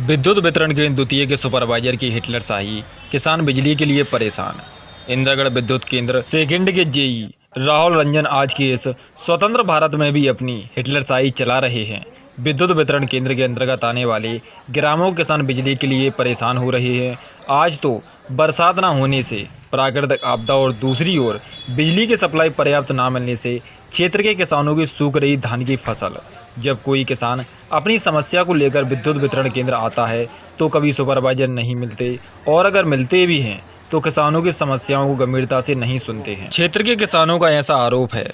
विद्युत वितरण के द्वितीय के सुपरवाइजर की हिटलरशाही, किसान बिजली के लिए परेशान। इंदिरागढ़ विद्युत केंद्र सेकंड के जेई राहुल रंजन आज के इस स्वतंत्र भारत में भी अपनी हिटलरशाही चला रहे हैं। विद्युत वितरण केंद्र के अंतर्गत आने वाले ग्रामों किसान बिजली के लिए परेशान हो रहे हैं। आज तो बरसात न होने से, प्राकृतिक आपदा और दूसरी ओर बिजली की सप्लाई पर्याप्त न मिलने से क्षेत्र के किसानों की सूख रही धान की फसल। जब कोई किसान अपनी समस्या को लेकर विद्युत वितरण केंद्र आता है तो कभी सुपरवाइजर नहीं मिलते, और अगर मिलते भी हैं तो किसानों की समस्याओं को गंभीरता से नहीं सुनते हैं। क्षेत्र के किसानों का ऐसा आरोप है।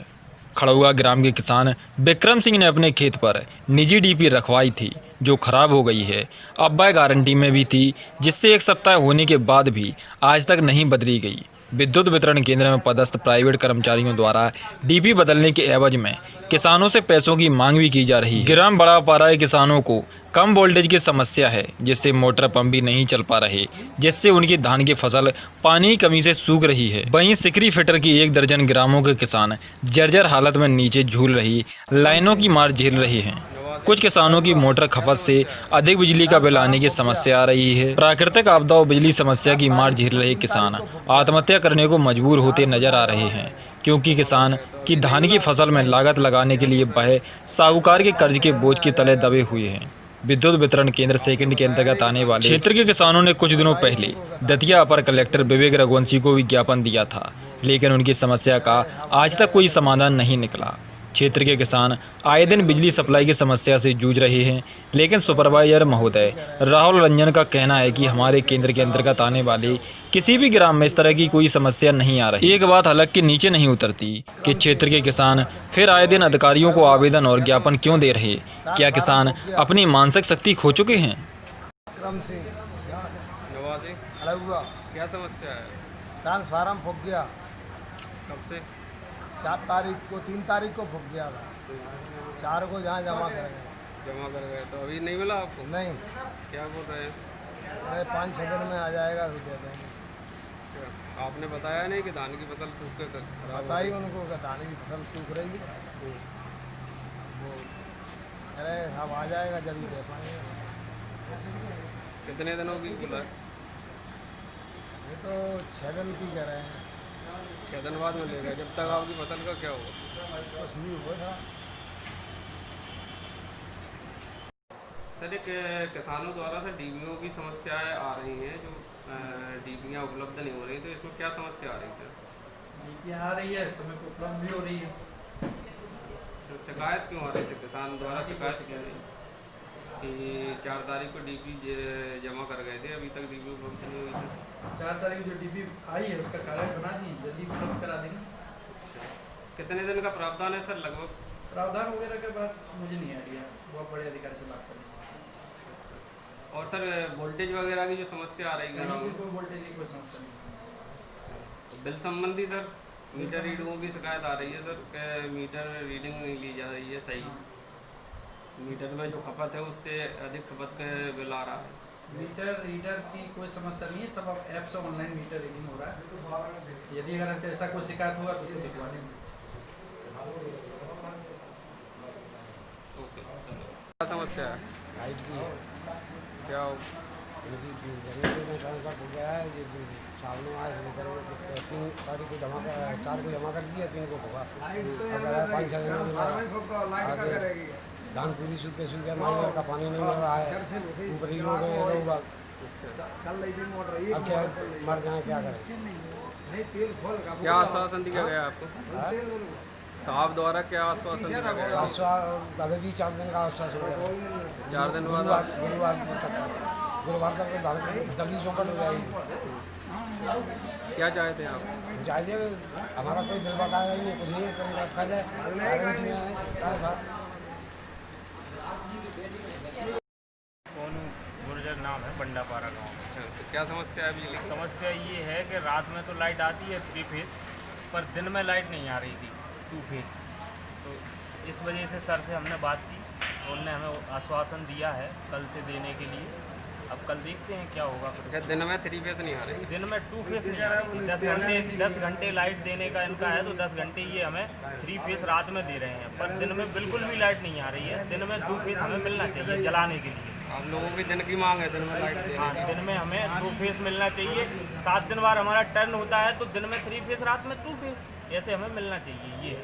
खड़ुआ ग्राम के किसान विक्रम सिंह ने अपने खेत पर निजी डीपी रखवाई थी जो खराब हो गई है। अब वह गारंटी में भी थी, जिससे 1 सप्ताह होने के बाद भी आज तक नहीं बदली गई। विद्युत वितरण केंद्र में पदस्थ प्राइवेट कर्मचारियों द्वारा डीपी बदलने के एवज में किसानों से पैसों की मांग भी की जा रही है। ग्राम बड़ा पारा के किसानों को कम वोल्टेज की समस्या है, जिससे मोटर पंप भी नहीं चल पा रहे, जिससे उनकी धान की फसल पानी की कमी से सूख रही है। वहीं सिकरी फिटर की 1 दर्जन ग्रामों के किसान जर्जर हालत में नीचे झूल रही लाइनों की मार झेल रहे हैं। कुछ किसानों की मोटर खपत से अधिक बिजली का बिल आने की समस्या आ रही है। प्राकृतिक आपदा और बिजली समस्या की मार झेल रहे किसान आत्महत्या करने को मजबूर होते नजर आ रहे हैं, क्योंकि किसान की धान की फसल में लागत लगाने के लिए वह साहूकार के कर्ज के बोझ के तले दबे हुए हैं। विद्युत वितरण केंद्र सेकंड के अंतर्गत आने वाले क्षेत्र के किसानों ने कुछ दिनों पहले दतिया अपर कलेक्टर विवेक रघुवंशी को भी ज्ञापन दिया था, लेकिन उनकी समस्या का आज तक कोई समाधान नहीं निकला। क्षेत्र के किसान आए दिन बिजली सप्लाई की समस्या से जूझ रहे हैं, लेकिन सुपरवाइजर महोदय राहुल रंजन का कहना है कि हमारे केंद्र के अंतर्गत आने वाले किसी भी ग्राम में इस तरह की कोई समस्या नहीं आ रही। एक बात हलक के नीचे नहीं उतरती कि क्षेत्र के किसान फिर आए दिन अधिकारियों को आवेदन और ज्ञापन क्यों दे रहे। क्या किसान अपनी मानसिक शक्ति खो चुके हैं? क्या समस्या है? ट्रांसफार्मर फूक गया। कब से? 3 तारीख को फूक गया था। 4 को जहाँ जमा कर गए। तो अभी नहीं मिला आपको? नहीं। क्या बोल रहे हैं? अरे 5-6 दिन में आ जाएगा तो दे देंगे। क्या आपने बताया नहीं कि धान की फसल सूख के खराब? बताइए उनको कि धान की फसल सूख रही है। वो अरे अब आ जाएगा जब ही दे पाएंगे। कितने दिनों की बोला है? ये तो 6 दिन की कह रहे हैं। 6 दिन बाद मिलेगा। जब तक आपकी फसल का क्या होगा? कुछ भी हुआ था। सर, एक किसानों द्वारा से डीपीओ की समस्याएं आ रही हैं, जो डीपीयाँ उपलब्ध नहीं हो रही, तो इसमें क्या समस्या आ रही है सर? डीपीयाँ आ रही है, समय को उपलब्ध भी हो रही है। तो शिकायत क्यों आ रही थी? किसान द्वारा शिकायत क्या है कि 4 तारीख को डीपी जमा कर गए थे, अभी तक डीपी उपलब्ध नहीं हुई थी। 4 तारीख को जो डीपी आई है उसका कागज बना दी, जल्दी उपलब्ध करा देंगे। कितने दिन का प्रावधान है सर लगभग? प्रावधान वगैरह के बाद मुझे नहीं आइडिया, बहुत बड़े अधिकारी से बात कर लीजिए। और सर, वोल्टेज वगैरह की जो समस्या आ रही है, कोई वोल्टेज की कोई समस्या नहीं। बिल संबंधी सर मीटर रीडिंगों की शिकायत आ रही है सर कि मीटर रीडिंग नहीं ली जा रही है सही। मीटर में जो खपत है उससे अधिक खपत का बिल आ रहा है। मीटर रीडर की कोई समस्या नहीं है, सब अब ऐप से ऑनलाइन मीटर रीडिंग हो रहा है। यदि अगर ऐसा कोई शिकायत होगा तो उसे दिखवा देंगे। ओके, क्या समस्या है? लाइट की है। क्या हो? जमीन में ट्रांसफर हो गया है। ये सामने आए लेकर 3 तारीख को जमा कर 4 को जमा कर दिया, 3 को होगा। अगर 5-6 दिन में धान पूरी सूख के माइनर का पानी नहीं मिल रहा है। ऊपरी लोग अब क्या मर जाए, क्या करें? क्या आश्वासन दिया गया आपको साहब द्वारा? क्या आश्वासन दिया गया? अभी भी 4 दिन का आश्वासन है। 4 दिन बाद गुरुवार तक तो धान की फसल ही चौपट हो जाएगी। क्या चाहते हैं आप? चाहिए हमारा कोई बिल बकाया ही नहीं, कुछ नहीं है, तो रखा जाए। गुर्जर नाम है, बंडापारा गांव। तो क्या समस्या है बिजली की? समस्या ये है कि रात में तो लाइट आती है 3 फेज, पर दिन में लाइट नहीं आ रही थी 2 फेज। तो इस वजह से सर से हमने बात की, उन्होंने हमें आश्वासन दिया है कल से देने के लिए। अब कल देखते हैं क्या होगा। क्या दिन में 3 फेज नहीं आ रही? दिन में 2 फेज नहीं आ रही। 10 घंटे लाइट देने का इनका है, तो 10 घंटे ये हमें 3 फेज रात में दे रहे हैं, पर दिन में बिल्कुल भी लाइट नहीं आ रही है। दिन में 2 फेज हमें मिलना चाहिए जलाने के लिए। आप लोगों की दिन की मांग है दिन में लाइट देने हाँ, की। दिन में हमें 2 फेस मिलना चाहिए। 7 दिन बाद हमारा टर्न होता है तो दिन में 3 फेस, रात में 2 फेस, ऐसे हमें मिलना चाहिए ये।